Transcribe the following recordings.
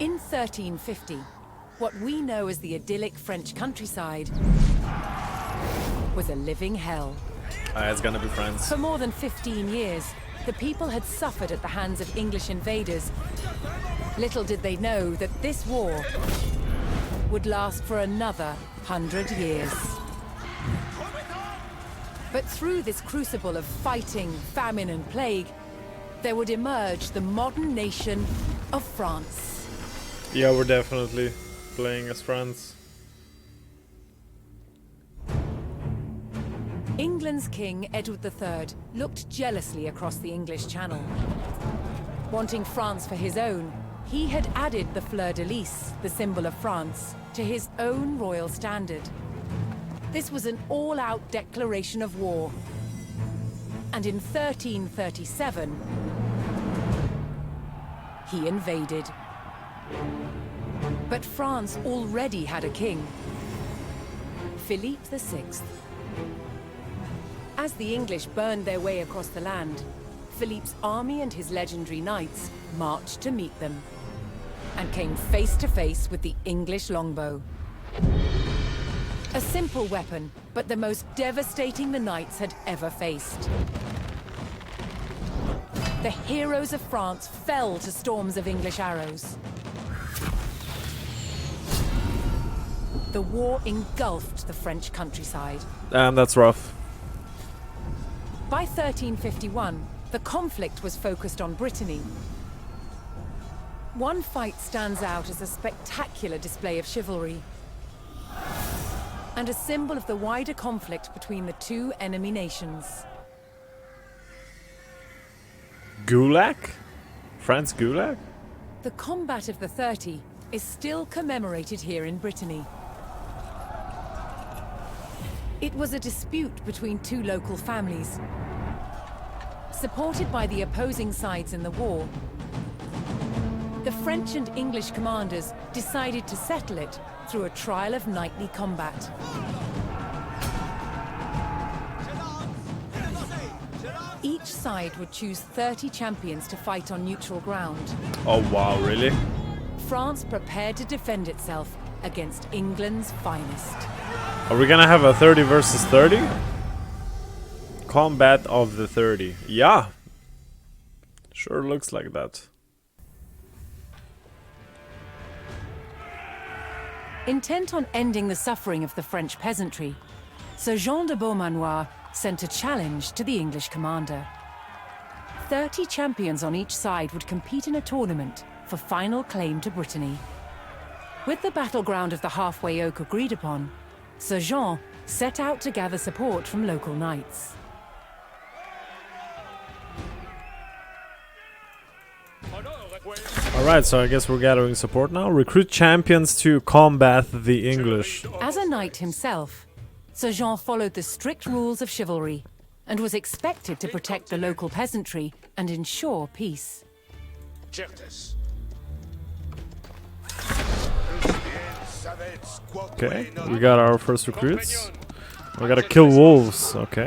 In 1350, what we know as the idyllic French countryside was a living hell. It's gonna be France. For more than 15 years, the people had suffered at the hands of English invaders. Little did they know that this war would last for another 100 years. But through this crucible of fighting, famine, and plague, there would emerge the modern nation of France. Yeah, we're definitely playing as France. England's King Edward III looked jealously across the English Channel. Wanting France for his own, he had added the fleur-de-lis, the symbol of France, to his own royal standard. This was an all-out declaration of war. And in 1337, he invaded. But France already had a king, Philippe VI. As the English burned their way across the land, Philippe's army and his legendary knights marched to meet them and came face to face with the English longbow. A simple weapon, but the most devastating the knights had ever faced. The heroes of France fell to storms of English arrows. The war engulfed the French countryside. Damn, that's rough. By 1351, the conflict was focused on Brittany. One fight stands out as a spectacular display of chivalry and a symbol of the wider conflict between the two enemy nations. Gulag? France Gulag? The combat of the 30 is still commemorated here in Brittany. It was a dispute between two local families. Supported by the opposing sides in the war, the French and English commanders decided to settle it through a trial of knightly combat. Each side would choose 30 champions to fight on neutral ground. Oh wow, really? France prepared to defend itself against England's finest. Are we gonna have a 30 versus 30? Combat of the 30. Yeah. Sure looks like that. Intent on ending the suffering of the French peasantry, Sir Jean de Beaumanoir sent a challenge to the English commander. 30 champions on each side would compete in a tournament for final claim to Brittany. With the battleground of the halfway oak agreed upon, Sir Jean set out to gather support from local knights. Alright, so I guess we're gathering support now. Recruit champions to combat the English. As a knight himself, Sir Jean followed the strict rules of chivalry and was expected to protect the local peasantry and ensure peace. Okay, we got our first recruits. We gotta kill wolves, okay.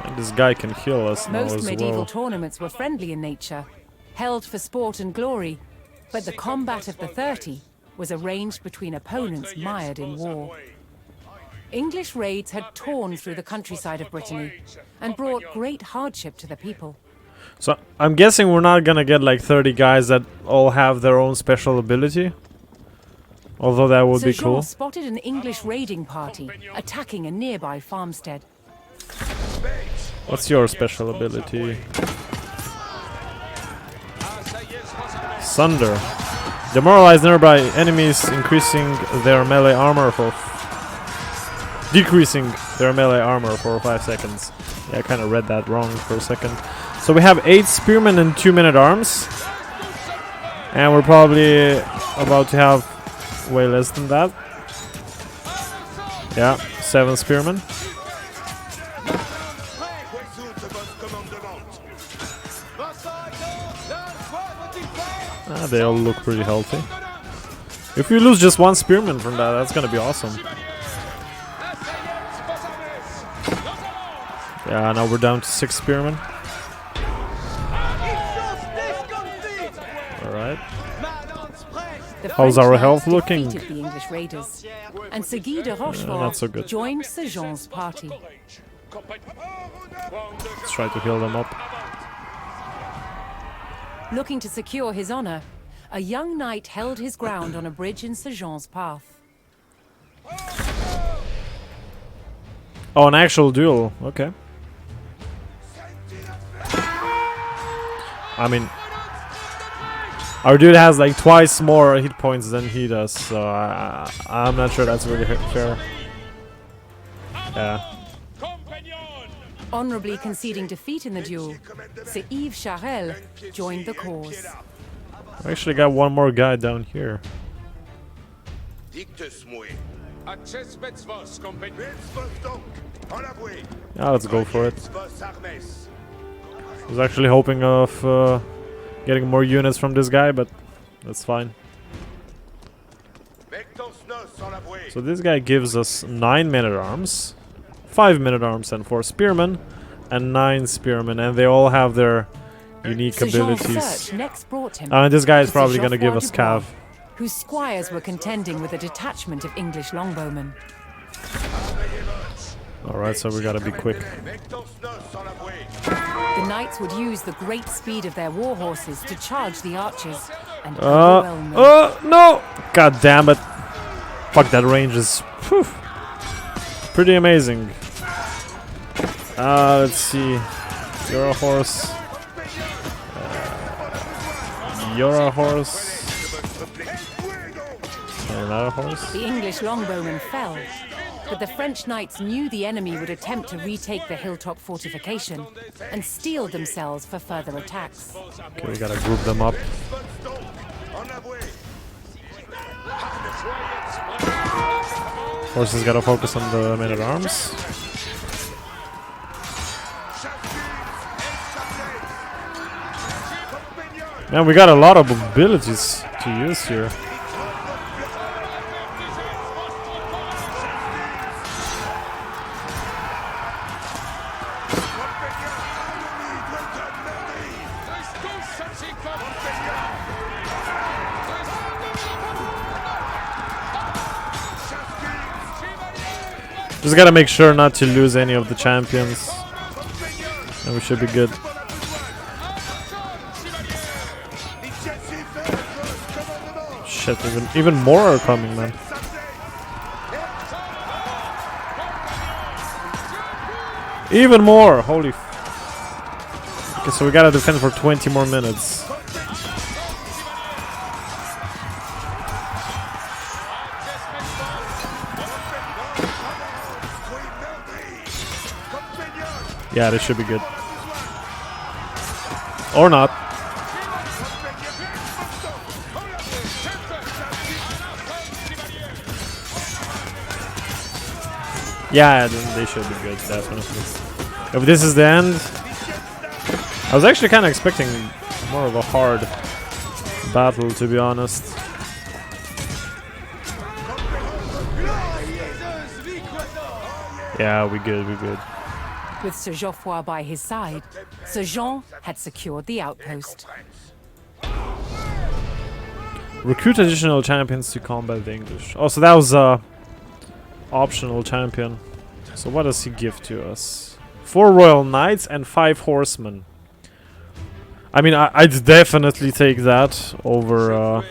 And this guy can heal us now as well. Most medieval tournaments were friendly in nature, held for sport and glory, but the combat of the 30 was arranged between opponents mired in war. English raids had torn through the countryside of Brittany and brought great hardship to the people. So I'm guessing we're not gonna get like 30 guys that all have their own special ability. Although that would be cool. Sir Jean spotted an English raiding party attacking a nearby farmstead. What's your special ability? Sunder. Demoralize nearby enemies, increasing their melee armor for... decreasing their melee armor for 5 seconds. Yeah, I kind of read that wrong for a second. So we have 8 spearmen and 2 men-at-arms. And we're probably about to have way less than that. Yeah, 7 spearmen. They all look pretty healthy. If we lose just one spearman from that, that's gonna be awesome. Yeah, now we're down to 6 spearmen. Alright. How's our health looking? The English raiders, and Sir Guy de Rochefort not so good. joined Sir Jean's party. Let's try to heal them up. Looking to secure his honor, a young knight held his ground on a bridge in Sir Jean's path. Oh, an actual duel. Okay. I mean, our dude has like twice more hit points than he does, so I'm not sure that's really fair. Yeah. Honorably conceding defeat in the duel, Sir Yves Charel joined the cause. We actually got one more guy down here. Yeah, let's go for it. I was actually hoping of getting more units from this guy, but that's fine. So this guy gives us 9 men-at-arms, 5 men-at-arms and 4 spearmen, and 9 spearmen, and they all have their unique abilities. Next brought him And this guy is to probably Sir going to give Geoffroy us Dubois, cav. whose squires were contending with a detachment of English longbowmen. Alright, so we gotta be quick. The knights would use the great speed of their war horses to charge the archers and overwhelm them. No! God damn it. Fuck, that range is whew, pretty amazing. Let's see. You're a horse. You're a horse. And another horse. The English longbowmen fell, but the French knights knew the enemy would attempt to retake the hilltop fortification and steeled themselves for further attacks. Okay, we gotta group them up. Horses gotta focus on the men-at-arms. Man, we got a lot of abilities to use here. Just gotta make sure not to lose any of the champions, and we should be good. Shit, even more are coming, man. Even more! Holy f... Okay, so we gotta defend for 20 more minutes. Yeah, this should be good. Or not. Yeah, they should be good, definitely. If this is the end... I was actually kind of expecting more of a hard battle, to be honest. Yeah, we good, we good. With Sir Geoffroy by his side, Sir Jean had secured the outpost. Recruit additional champions to combat the English. Oh, so that was a optional champion. So what does he give to us? 4 royal knights and 5 horsemen. I mean, I'd definitely take that over...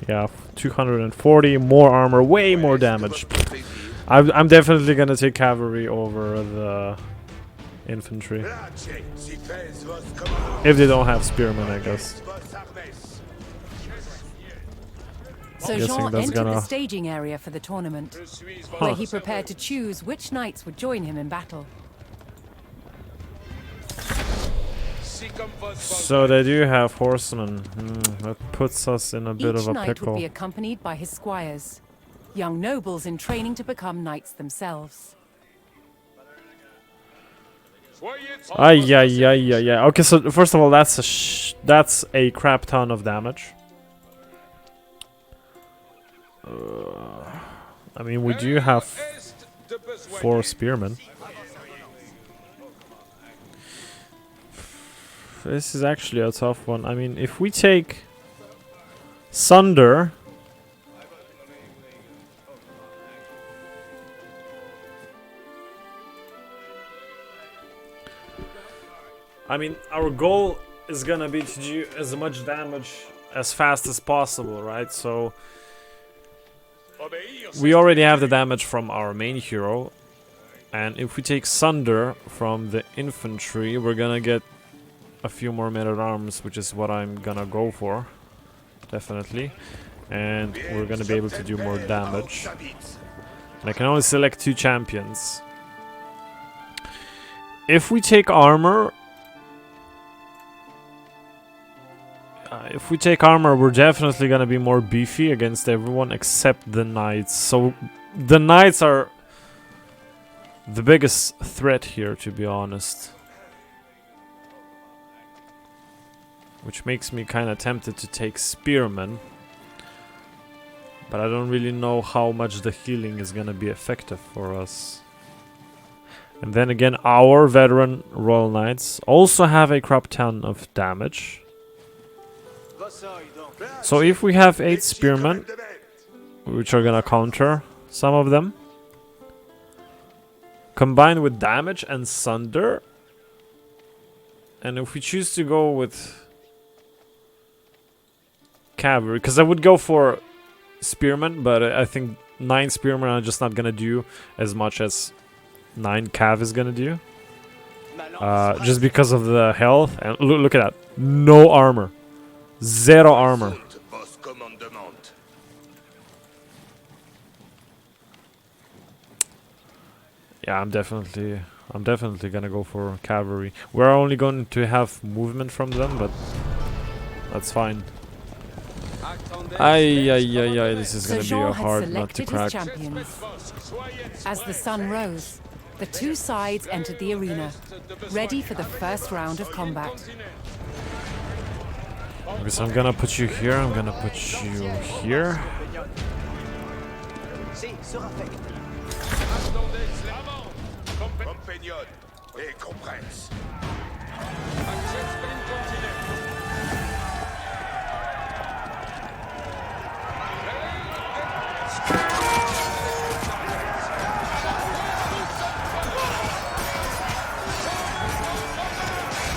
yeah, 240, more armor, way more damage. I'm definitely gonna take cavalry over the infantry. If they don't have spearmen, I guess. So Jean entered the staging area for the tournament, where he prepared to choose which knights would join him in battle. So they do have horsemen. That puts us in a bit of a Each knight pickle. would be accompanied by his squires, young nobles in training to become knights themselves. Yeah. Okay, so first of all, that's a crap ton of damage. I mean, we do have 4 spearmen. This is actually a tough one. I mean, if we take Sunder, I mean, our goal is gonna be to do as much damage as fast as possible, right? So we already have the damage from our main hero, and if we take Sunder from the infantry, we're gonna get a few more men-at-arms, which is what I'm gonna go for, definitely, and we're gonna be able to do more damage. And I can only select 2 champions. If we take armor, we're definitely gonna be more beefy against everyone except the knights. So the knights are the biggest threat here, to be honest. Which makes me kind of tempted to take spearmen. But I don't really know how much the healing is gonna be effective for us. And then again, our veteran Royal Knights also have a crap ton of damage. So if we have 8 spearmen, which are gonna counter some of them, combined with damage and Sunder, and if we choose to go with cavalry, because I would go for spearmen, but I think 9 spearmen are just not gonna do as much as 9 cav is gonna do, just because of the health. And look at that, no armor, 0 armor. Yeah, I'm definitely gonna go for cavalry. We're only going to have movement from them, but that's fine. This is gonna be a hard nut to crack. As the sun rose, the 2 sides entered the arena, ready for the first round of combat. Okay, so I'm gonna put you here, I'm gonna put you here.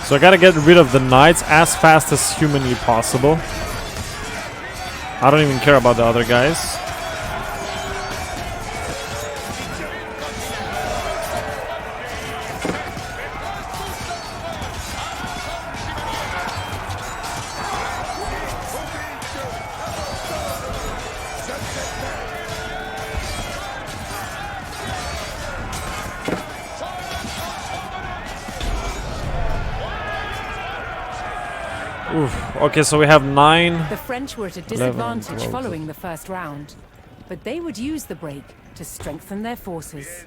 So I gotta get rid of the knights as fast as humanly possible. I don't even care about the other guys. Oof. Okay, so we have 9. The French were at a 11, disadvantage 12. following the first round, but they would use the break to strengthen their forces.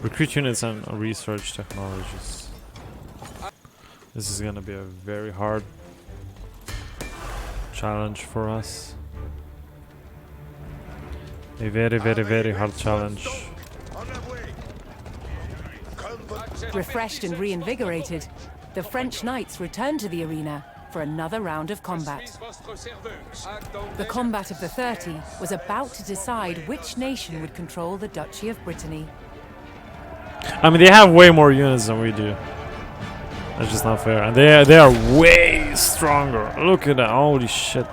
Recruit units and research technologies. This is gonna be a very hard challenge for us. A very, very, very hard challenge. Refreshed and reinvigorated, the French knights returned to the arena for another round of combat. The combat of the 30 was about to decide which nation would control the Duchy of Brittany. I mean, they have way more units than we do. That's just not fair. And they are way stronger. Look at that. Holy shit.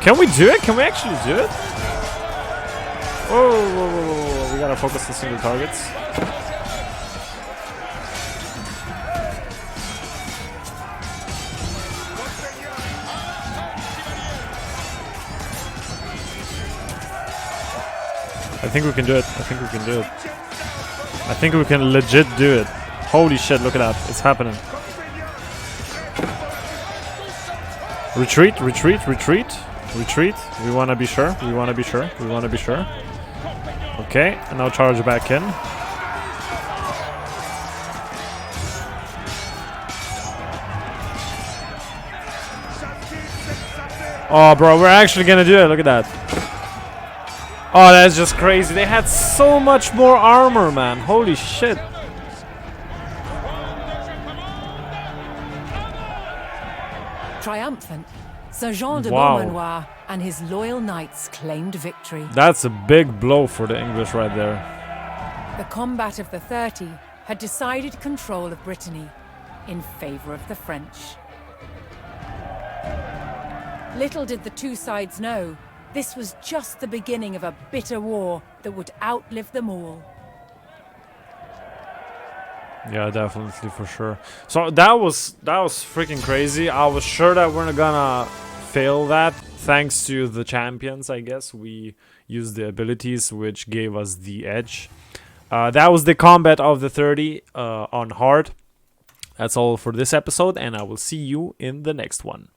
Can we do it? Can we actually do it? Whoa. We gotta focus on single targets. I think we can do it. I think we can legit do it. Holy shit, look at that. It's happening. Retreat, retreat, retreat, retreat. We want to be sure. We want to be sure. We want to be sure. Okay, and now charge back in. Oh, bro, we're actually gonna do it. Look at that. Oh, that's just crazy. They had so much more armor, man. Holy shit. Triumphant, Sir Jean de Wow. Beaumanoir and his loyal knights claimed victory. That's a big blow for the English right there. The combat of the 30 had decided control of Brittany in favor of the French. Little did the two sides know, this was just the beginning of a bitter war that would outlive them all. Yeah, definitely, for sure. So that was freaking crazy. I was sure that we're not gonna fail that. Thanks to the champions, I guess. We used the abilities which gave us the edge. That was the combat of the 30 on hard. That's all for this episode, and I will see you in the next one.